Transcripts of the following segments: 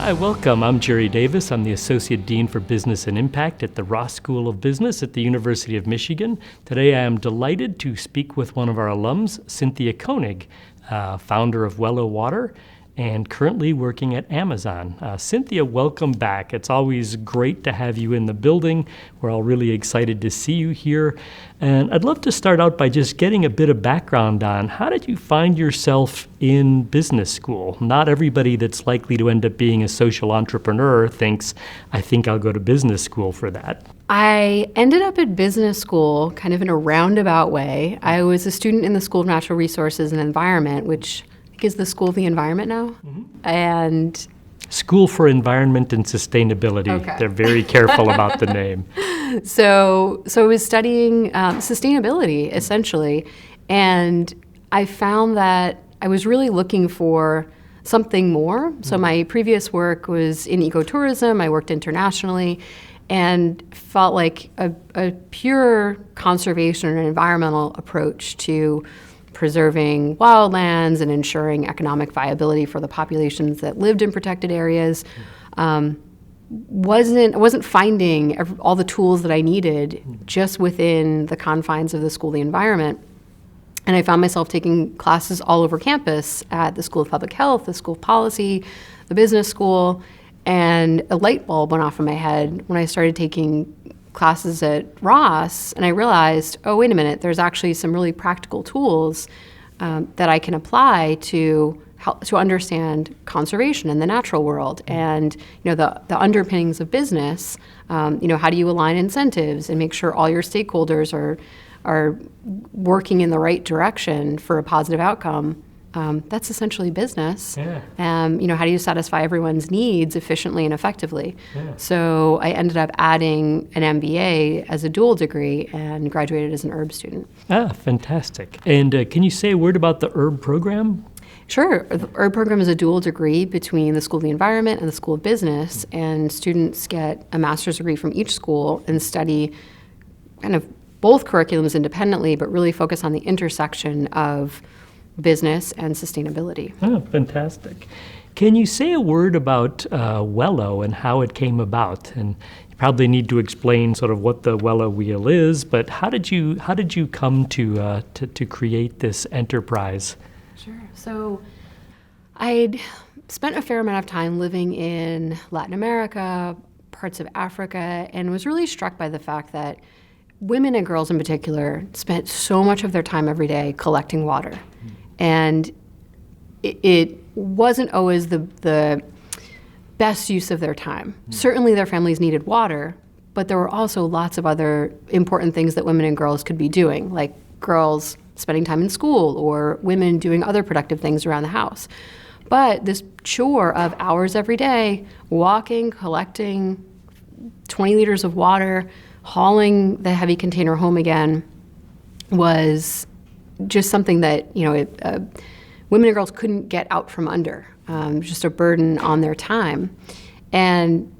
Hi, welcome. I'm Jerry Davis. I'm the Associate Dean for Business and Impact at the Ross School of Business at the University of Michigan. Today I am delighted to speak with one of our alums, Cynthia Koenig, founder of Wello Water and currently working at Amazon. Cynthia, welcome back. It's always great to have you in the building. We're all really excited to see you here. And I'd love to start out by just getting a bit of background on how did you find yourself in business school? Not everybody that's likely to end up being a social entrepreneur thinks, I think I'll go to business school for that. I ended up at business school kind of in a roundabout way. I was a student in the School of Natural Resources and Environment, which is the School of the Environment now. Mm-hmm. And School for Environment and Sustainability. Okay. They're very careful about the name. So I was studying sustainability, essentially, and I found that I was really looking for something more. Mm-hmm. So my previous work was in ecotourism. I worked internationally and felt like a pure conservation and environmental approach to preserving wildlands and ensuring economic viability for the populations that lived in protected areas. I wasn't finding all the tools that I needed just within the confines of the School of the Environment. And I found myself taking classes all over campus at the School of Public Health, the School of Policy, the Business School, and a light bulb went off in my head when I started taking classes at Ross, and I realized, oh, wait a minute, there's actually some really practical tools that I can apply to help to understand conservation in the natural world and the underpinnings of business. How do you align incentives and make sure all your stakeholders are working in the right direction for a positive outcome? That's essentially business. Yeah. How do you satisfy everyone's needs efficiently and effectively? Yeah. So I ended up adding an MBA as a dual degree and graduated as an herb student. Ah, fantastic. And can you say a word about the herb program? Sure. The herb program is a dual degree between the School of the Environment and the School of Business, and students get a master's degree from each school and study kind of both curriculums independently, but really focus on the intersection of business and sustainability. Oh, fantastic. Can you say a word about Wello and how it came about? And you probably need to explain sort of what the Wello wheel is, but how did you come to create this enterprise? Sure. So I'd spent a fair amount of time living in Latin America, parts of Africa, and was really struck by the fact that women and girls in particular spent so much of their time every day collecting water. And it wasn't always the best use of their time. Certainly their families needed water, but there were also lots of other important things that women and girls could be doing, like girls spending time in school or women doing other productive things around the house. But this chore of hours every day, walking, collecting 20 liters of water, hauling the heavy container home again, was just something that women and girls couldn't get out from under, just a burden on their time. And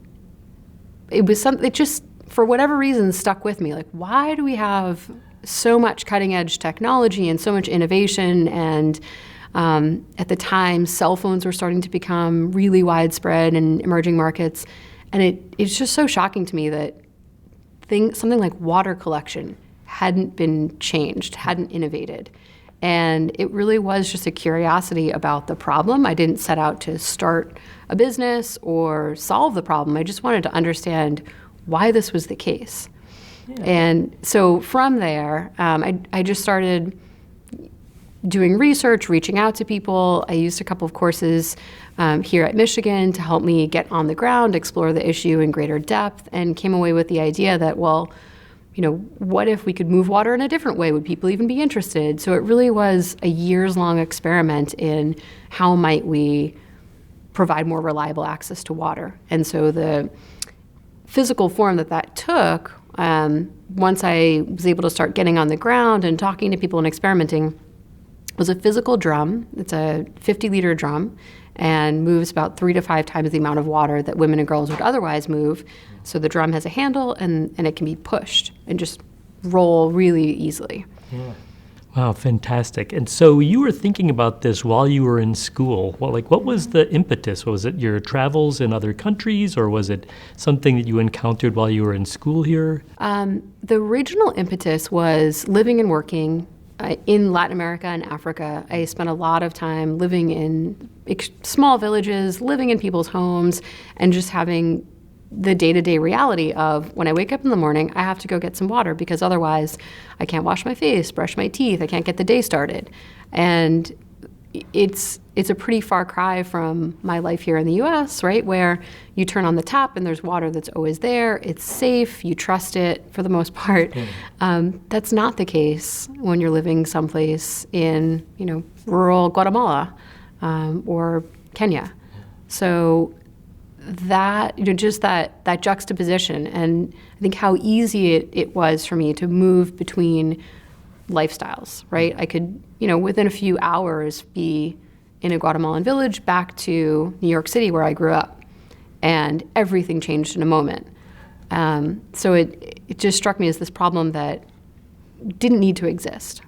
it was something that just, for whatever reason, stuck with me. Like, why do we have so much cutting edge technology and so much innovation? And at the time, cell phones were starting to become really widespread in emerging markets. And it's just so shocking to me that something like water collection hadn't been changed, hadn't innovated. And it really was just a curiosity about the problem. I didn't set out to start a business or solve the problem. I just wanted to understand why this was the case. Yeah. And so from there, I just started doing research, reaching out to people. I used a couple of courses here at Michigan to help me get on the ground, explore the issue in greater depth, and came away with the idea that, what if we could move water in a different way? Would people even be interested? So it really was a years-long experiment in how might we provide more reliable access to water. And so the physical form that took, once I was able to start getting on the ground and talking to people and experimenting, was a physical drum. It's a 50-liter drum and moves about 3 to 5 times the amount of water that women and girls would otherwise move. So the drum has a handle and it can be pushed and just roll really easily. Yeah. Wow, fantastic. And so you were thinking about this while you were in school. Well, what was the impetus? Was it your travels in other countries, or was it something that you encountered while you were in school here? The original impetus was living and working in Latin America and Africa. I spent a lot of time living in small villages, living in people's homes, and just having the day-to-day reality of when I wake up in the morning, I have to go get some water because otherwise I can't wash my face, brush my teeth, I can't get the day started. And it's a pretty far cry from my life here in the US, right, where you turn on the tap and there's water that's always there, it's safe, you trust it for the most part. That's not the case when you're living someplace in, rural Guatemala or Kenya. So that, just that juxtaposition, and I think how easy it was for me to move between lifestyles, right? I could, within a few hours be in a Guatemalan village back to New York City where I grew up, and everything changed in a moment. So it just struck me as this problem that didn't need to exist.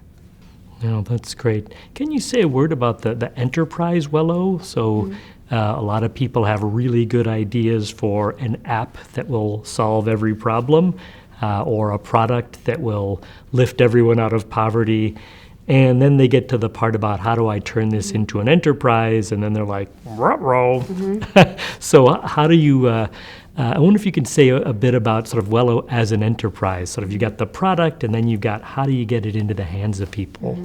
Oh, that's great. Can you say a word about the enterprise Wello? So a lot of people have really good ideas for an app that will solve every problem, or a product that will lift everyone out of poverty. And then they get to the part about how do I turn this into an enterprise? And then they're like, ruh-roh. So how do you, I wonder if you can say a bit about sort of Wello as an enterprise. Sort of you got the product, and then you got how do you get it into the hands of people?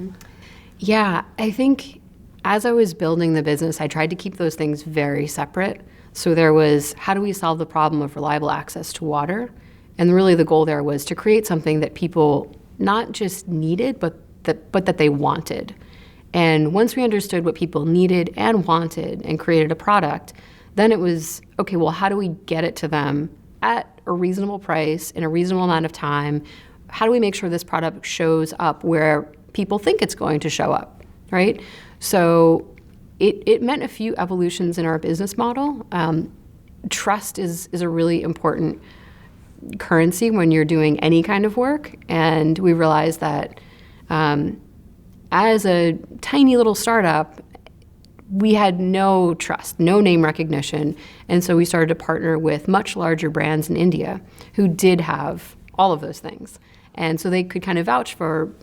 Yeah, I think as I was building the business, I tried to keep those things very separate. So there was, how do we solve the problem of reliable access to water? And really the goal there was to create something that people not just needed, but that they wanted. And once we understood what people needed and wanted and created a product, then it was, okay, well, how do we get it to them at a reasonable price in a reasonable amount of time? How do we make sure this product shows up where people think it's going to show up, right? So it meant a few evolutions in our business model. Trust is a really important currency when you're doing any kind of work. And we realized that as a tiny little startup, we had no trust, no name recognition. And so we started to partner with much larger brands in India who did have all of those things. And so they could kind of vouch for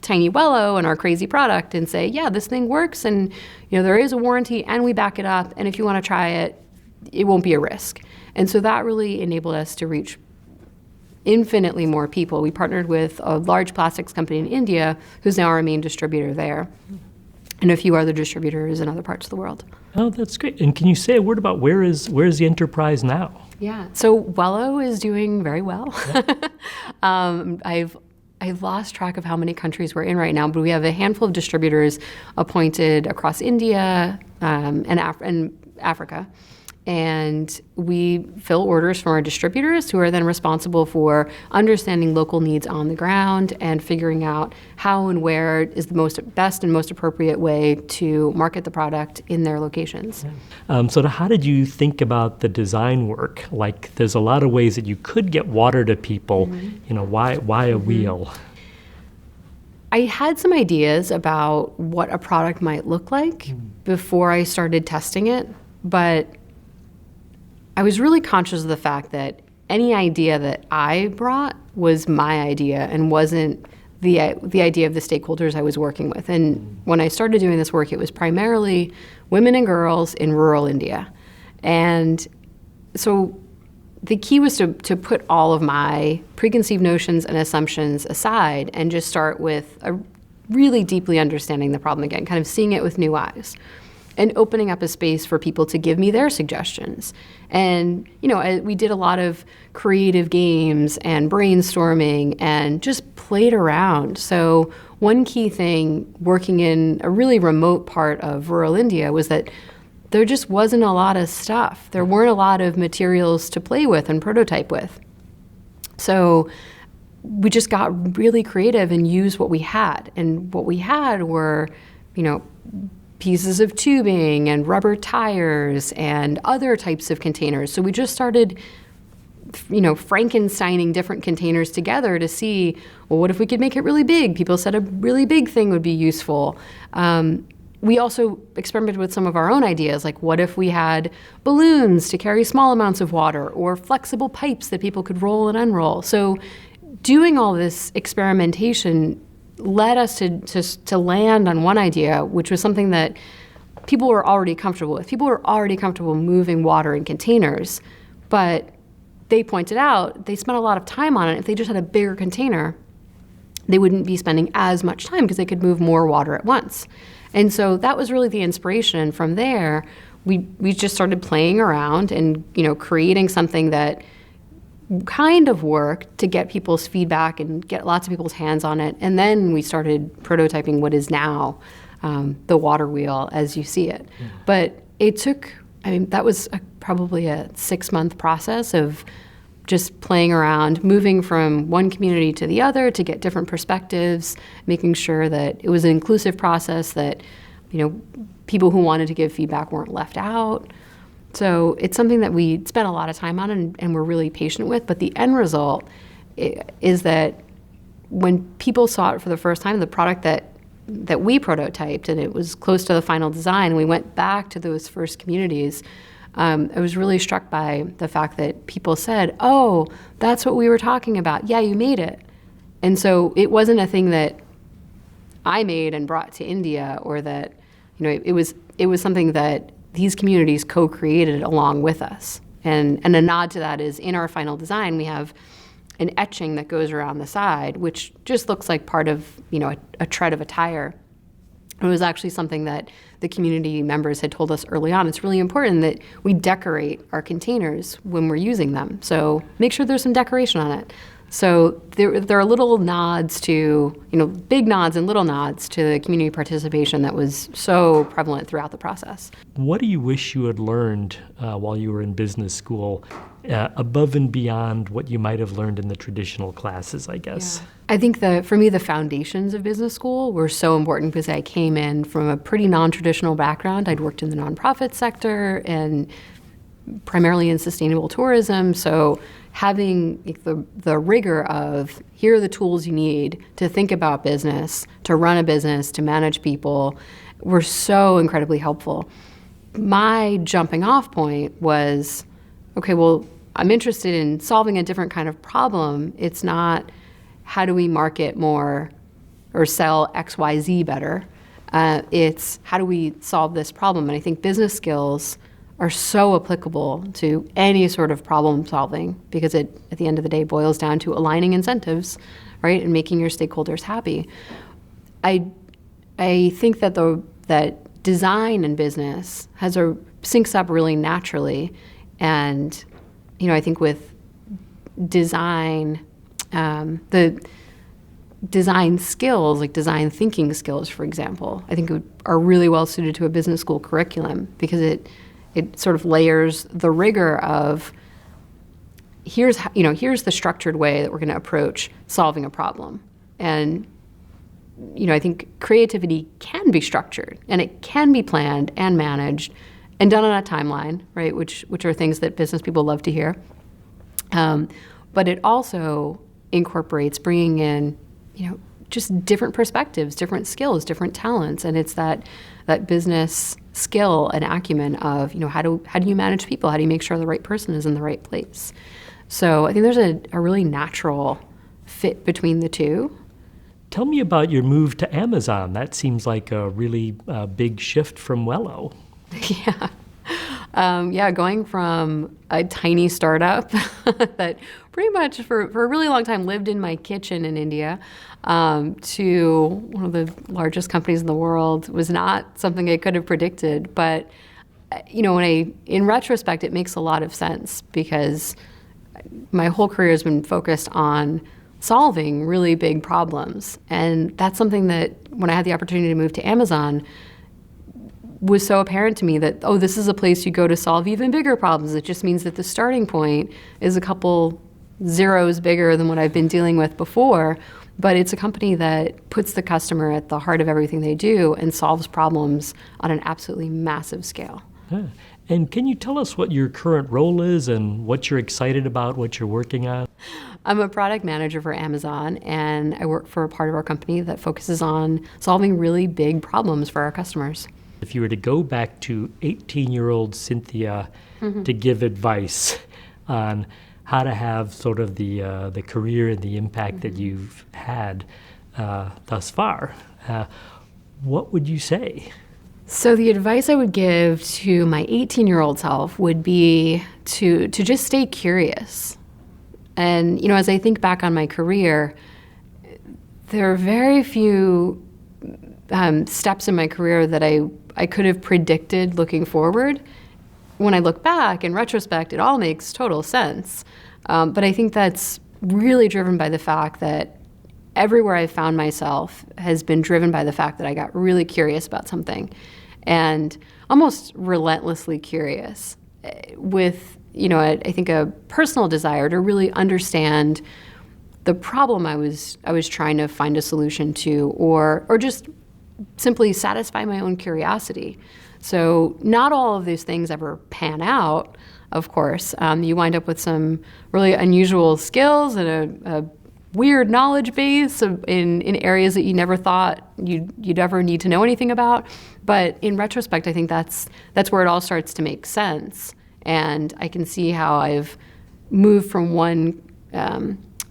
Tiny Wello and our crazy product and say, yeah, this thing works, and there is a warranty and we back it up, and if you want to try it, it won't be a risk. And so that really enabled us to reach infinitely more people. We partnered with a large plastics company in India who's now our main distributor there, and a few other distributors in other parts of the world. Oh, that's great. And can you say a word about where is the enterprise now? Yeah, so Wello is doing very well. I've lost track of how many countries we're in right now, but we have a handful of distributors appointed across India and Africa. And we fill orders from our distributors, who are then responsible for understanding local needs on the ground and figuring out how and where is the best and most appropriate way to market the product in their locations. So how did you think about the design work? There's a lot of ways that you could get water to people. Why a wheel? I had some ideas about what a product might look like before I started testing it, but I was really conscious of the fact that any idea that I brought was my idea and wasn't the idea of the stakeholders I was working with. And when I started doing this work, it was primarily women and girls in rural India. And so the key was to put all of my preconceived notions and assumptions aside and just start with a really deeply understanding the problem again, kind of seeing it with new eyes, and opening up a space for people to give me their suggestions. And, we did a lot of creative games and brainstorming and just played around. So one key thing working in a really remote part of rural India was that there just wasn't a lot of stuff. There weren't a lot of materials to play with and prototype with. So we just got really creative and used what we had. And what we had were, pieces of tubing and rubber tires and other types of containers. So we just started Frankensteining different containers together to see, well, what if we could make it really big? People said a really big thing would be useful. We also experimented with some of our own ideas, like what if we had balloons to carry small amounts of water, or flexible pipes that people could roll and unroll. So doing all this experimentation led us to land on one idea, which was something that people were already comfortable with. People were already comfortable moving water in containers, but they pointed out they spent a lot of time on it. If they just had a bigger container, they wouldn't be spending as much time because they could move more water at once. And so that was really the inspiration. From there, we just started playing around and creating something that kind of worked to get people's feedback and get lots of people's hands on it. And then we started prototyping what is now the water wheel as you see it. Yeah. But it took, that was probably a 6-month process of just playing around, moving from one community to the other to get different perspectives, making sure that it was an inclusive process, that people who wanted to give feedback weren't left out. So it's something that we spent a lot of time on and we're really patient with. But the end result is that when people saw it for the first time, the product that we prototyped, and it was close to the final design, we went back to those first communities. I was really struck by the fact that people said, oh, that's what we were talking about. Yeah, you made it. And so it wasn't a thing that I made and brought to India, or that, it was something that these communities co-created along with us. And a nod to that is in our final design, we have an etching that goes around the side, which just looks like part of, a tread of a tire. It was actually something that the community members had told us early on. It's really important that we decorate our containers when we're using them. So make sure there's some decoration on it. So there are little nods to, big nods and little nods to the community participation that was so prevalent throughout the process. What do you wish you had learned while you were in business school, above and beyond what you might have learned in the traditional classes, I guess? Yeah. I think for me, the foundations of business school were so important because I came in from a pretty non-traditional background. I'd worked in the nonprofit sector and primarily in sustainable tourism. So having the rigor of, here are the tools you need to think about business, to run a business, to manage people, were so incredibly helpful. My jumping off point was, okay, well, I'm interested in solving a different kind of problem. It's not how do we market more or sell XYZ better. It's how do we solve this problem? And I think business skills are so applicable to any sort of problem solving, because it, at the end of the day, boils down to aligning incentives, right, and making your stakeholders happy. I think that that design and business syncs up really naturally, and I think with design, the design skills, like design thinking skills, for example, I think are really well suited to a business school curriculum, because it sort of layers the rigor of here's the structured way that we're going to approach solving a problem. And I think creativity can be structured, and it can be planned and managed and done on a timeline, right? Which are things that business people love to hear. But it also incorporates bringing in, just different perspectives, different skills, different talents, and it's that business skill and acumen of, how do you manage people? How do you make sure the right person is in the right place? So I think there's a really natural fit between the two. Tell me about your move to Amazon. That seems like a really big shift from Wello. Yeah. Going from a tiny startup that pretty much for a really long time lived in my kitchen in India to one of the largest companies in the world was not something I could have predicted. But, in retrospect, it makes a lot of sense, because my whole career has been focused on solving really big problems. And that's something that when I had the opportunity to move to Amazon was so apparent to me that, this is a place you go to solve even bigger problems. It just means that the starting point is a couple zeros bigger than what I've been dealing with before. But it's a company that puts the customer at the heart of everything they do and solves problems on an absolutely massive scale. Yeah. And can you tell us what your current role is and what you're excited about, what you're working on? I'm a product manager for Amazon, and I work for a part of our company that focuses on solving really big problems for our customers. If you were to go back to 18-year-old Cynthia to give advice on how to have sort of the career and the impact that you've had thus far, what would you say? So the advice I would give to my 18-year-old self would be to just stay curious. And, as I think back on my career, there are very few steps in my career that I could have predicted looking forward. When I look back, in retrospect, it all makes total sense. But I think that's really driven by the fact that everywhere I've found myself has been driven by the fact that I got really curious about something, and almost relentlessly curious with, I think a personal desire to really understand the problem I was trying to find a solution to, or just simply satisfy my own curiosity. So not all of these things ever pan out, of course. You wind up with some really unusual skills and a weird knowledge base in areas that you never thought you'd ever need to know anything about. But in retrospect, I think that's where it all starts to make sense. And I can see how I've moved from one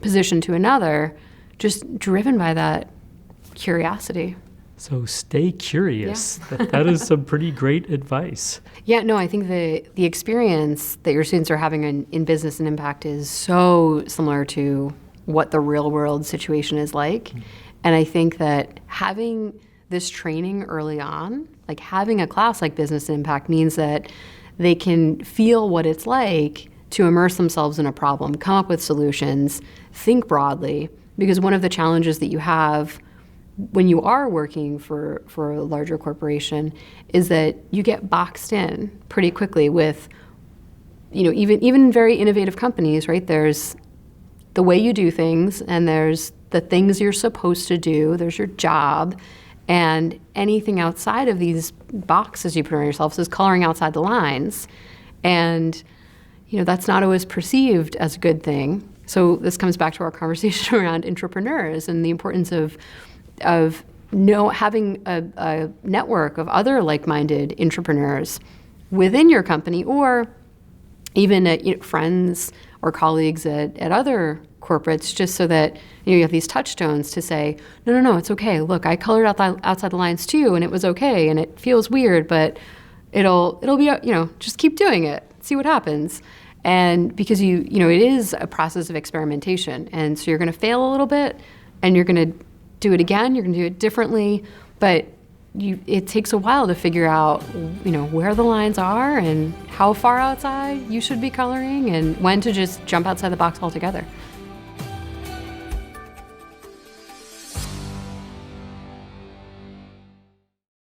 position to another, just driven by that curiosity. So stay curious. Yeah. That is some pretty great advice. Yeah, no, I think the experience that your students are having in business and impact is so similar to what the real world situation is like. Mm-hmm. And I think that having this training early on, like having a class like Business and Impact, means that they can feel what it's like to immerse themselves in a problem, come up with solutions, think broadly. Because one of the challenges that you have when you are working for a larger corporation is that you get boxed in pretty quickly with, even very innovative companies, right? There's the way you do things, and there's the things you're supposed to do, there's your job, and anything outside of these boxes you put on yourself is coloring outside the lines. And, that's not always perceived as a good thing. So this comes back to our conversation around entrepreneurs and the importance of having a network of other like-minded entrepreneurs within your company, or even friends or colleagues at other corporates, just so that you have these touchstones to say, no, it's okay. Look, I colored outside the lines too, and it was okay, and it feels weird, but it'll be, just keep doing it, see what happens. And because it is a process of experimentation, and so you're going to fail a little bit, and you're going to do it again, you're going to do it differently, but it takes a while to figure out, where the lines are and how far outside you should be coloring and when to just jump outside the box altogether.